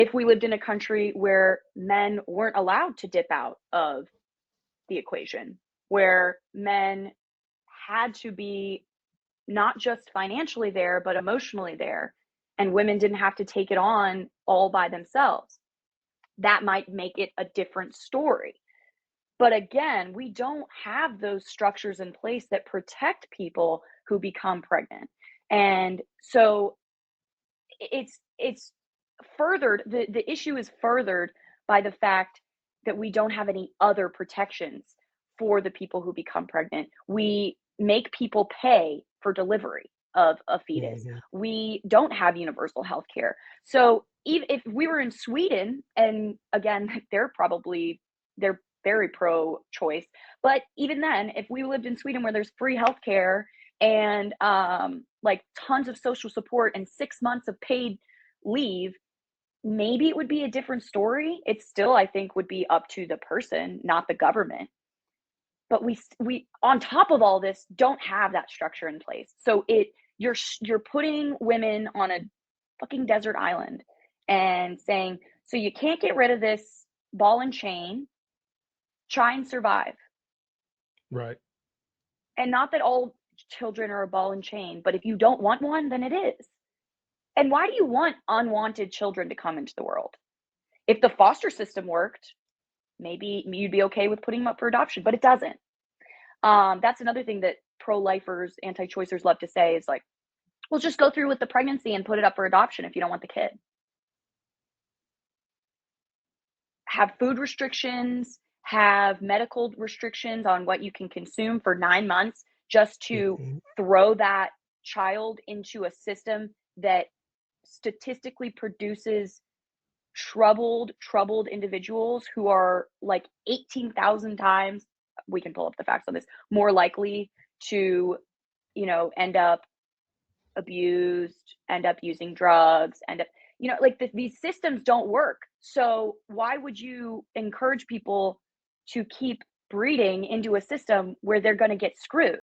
if we lived in a country where men weren't allowed to dip out of the equation, where men had to be not just financially there, but emotionally there, and women didn't have to take it on all by themselves, that might make it a different story. But again, we don't have those structures in place that protect people who become pregnant. And so it's furthered, the issue is furthered by the fact that we don't have any other protections for the people who become pregnant. We make people pay for delivery of a fetus. Mhm. We don't have universal health care. So even if we were in Sweden, and again, they're very pro choice, but even then, if we lived in Sweden where there's free healthcare and like tons of social support and 6 months of paid leave, maybe it would be a different story. It still, I think, would be up to the person, not the government. But we on top of all this don't have that structure in place. So you're putting women on a fucking desert island and saying, so you can't get rid of this ball and chain, try and survive. Right. And not that all children are a ball and chain, but if you don't want one, then it is. And why do you want unwanted children to come into the world? If the foster system worked, maybe you'd be okay with putting them up for adoption, but it doesn't. That's another thing that pro-lifers, anti-choicers love to say is like, well, just go through with the pregnancy and put it up for adoption if you don't want the kid. Have food restrictions, have medical restrictions on what you can consume for 9 months just to Mhm. throw that child into a system that statistically produces troubled individuals who are like 18,000 times, we can pull up the facts on this, more likely to, end up abused, end up using drugs, end up, like these systems don't work. So why would you encourage people to keep breeding into a system where they're going to get screwed?